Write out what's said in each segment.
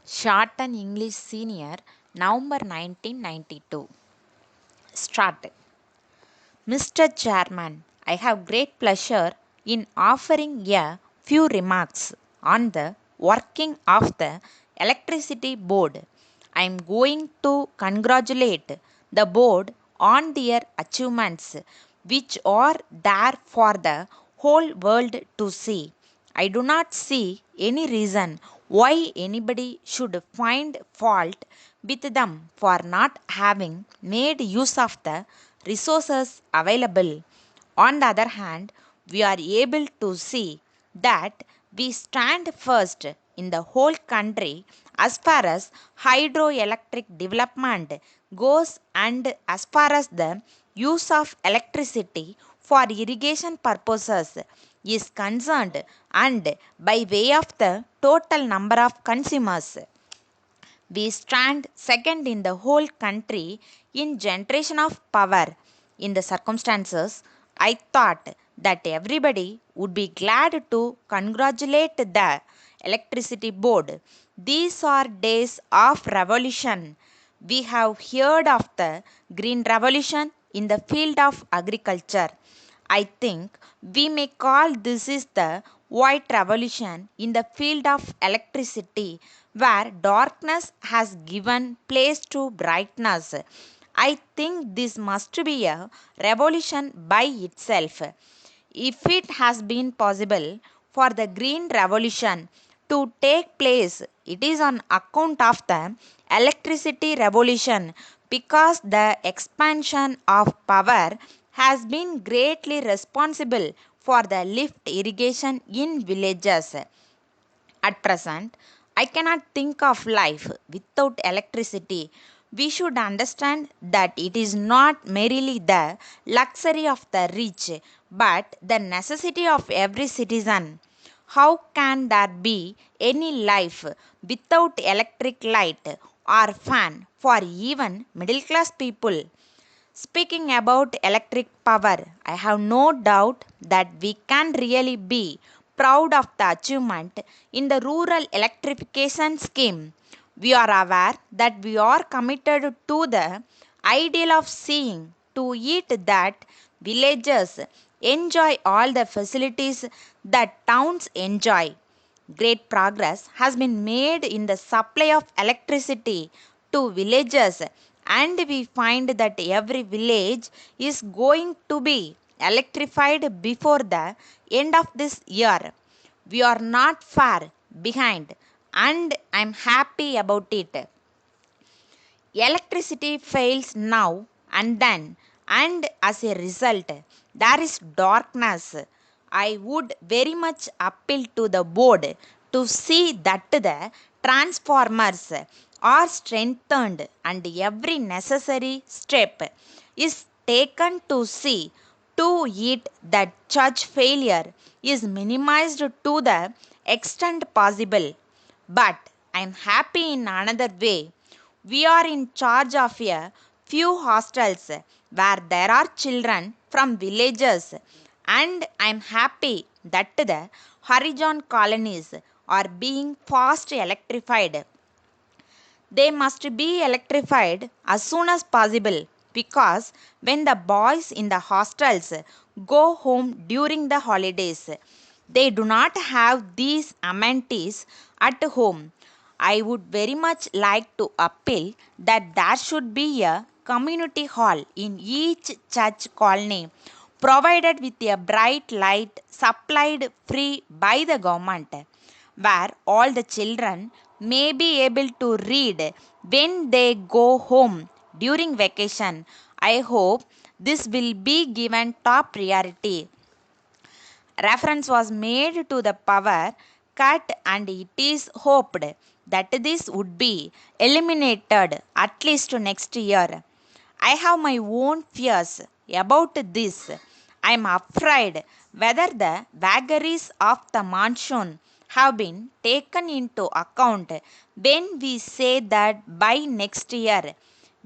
Sharton English Senior, November 1992. Start. Mr. Chairman, I have great pleasure in offering a few remarks on the working of the Electricity Board. I am going to congratulate the board on their achievements, which are there for the whole world to see. I do not see any reason why anybody should find fault with them for not having made use of the resources available. On the other hand, we are able to see that we stand first in the whole country as far as hydroelectric development goes and as far as the use of electricity for irrigation purposes is concerned and by way of the total number of consumers. We stand second in the whole country in generation of power. In the circumstances, I thought that everybody would be glad to congratulate the electricity board. These are days of revolution. We have heard of the green revolution in the field of agriculture. I think we may call this is the white revolution in the field of electricity, where darkness has given place to brightness. I think this must be a revolution by itself. If it has been possible for the green revolution to take place, it is on account of the electricity revolution, because the expansion of power has been greatly responsible for the lift irrigation in villages. At present, I cannot think of life without electricity. We should understand that it is not merely the luxury of the rich, but the necessity of every citizen. How can there be any life without electric light or fan for even middle class people? Speaking about electric power, I have no doubt that we can really be proud of the achievement in the rural electrification scheme. We are aware that we are committed to the ideal of seeing to it that villagers enjoy all the facilities that towns enjoy. Great progress has been made in the supply of electricity to villages, and we find that every village is going to be electrified before the end of this year. We are not far behind, and I'm happy about it. Electricity fails now and then, and as a result, there is darkness. I would very much appeal to the board to see that the transformers are strengthened and every necessary step is taken to see to it that such failure is minimized to the extent possible. But I am happy in another way. We are in charge of a few hostels where there are children from villages, and I am happy that the horizon colonies are being fast electrified. They must be electrified as soon as possible, because when the boys in the hostels go home during the holidays, they do not have these amenities at home. I would very much like to appeal that there should be a community hall in each church colony, provided with a bright light supplied free by the government, where all the children may be able to read when they go home during vacation. I hope this will be given top priority. Reference was made to the power cut, and it is hoped that this would be eliminated at least next year. I have my own fears about this. I am afraid whether the vagaries of the monsoon have been taken into account when we say that by next year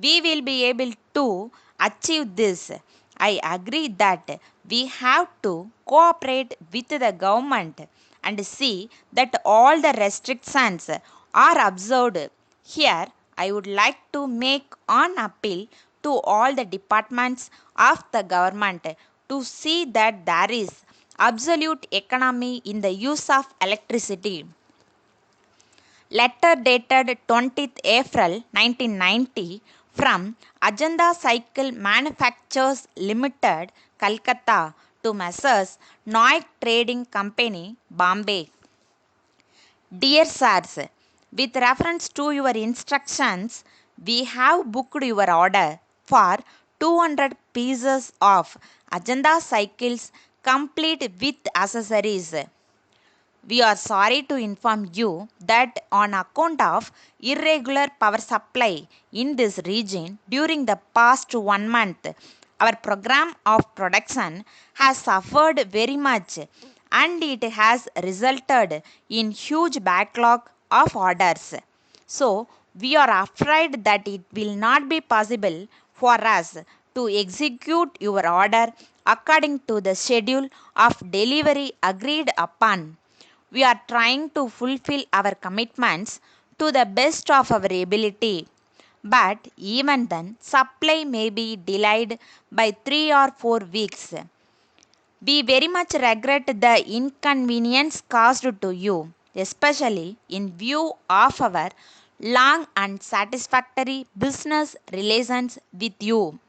we will be able to achieve this. I agree that we have to cooperate with the government and see that all the restrictions are observed. Here, I would like to make an appeal to all the departments of the government to see that there is absolute economy in the use of electricity. Letter dated 20th April 1990 from Agenda Cycle Manufacturers Limited, Calcutta to Messrs. Noy Trading Company, Bombay. Dear sirs, with reference to your instructions, we have booked your order for 200 pieces of agenda cycles complete with accessories. We are sorry to inform you that on account of irregular power supply in this region during the past 1 month, our program of production has suffered very much and it has resulted in huge backlog of orders. So, we are afraid that it will not be possible for us to execute your order according to the schedule of delivery agreed upon. We are trying to fulfill our commitments to the best of our ability. But even then, supply may be delayed by 3 or 4 weeks. We very much regret the inconvenience caused to you, especially in view of our long and satisfactory business relations with you.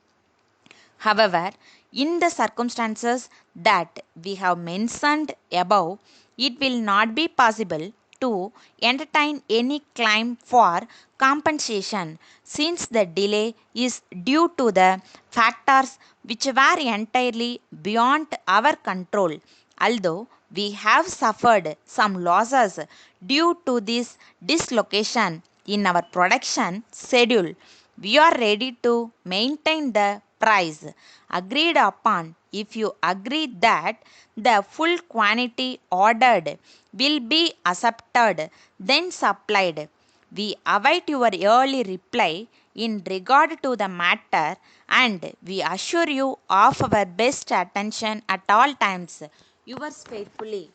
However, in the circumstances that we have mentioned above, it will not be possible to entertain any claim for compensation since the delay is due to the factors which were entirely beyond our control. Although we have suffered some losses due to this dislocation in our production schedule, we are ready to maintain the price agreed upon if you agree that the full quantity ordered will be accepted, then supplied. We await your early reply in regard to the matter and we assure you of our best attention at all times. Yours faithfully,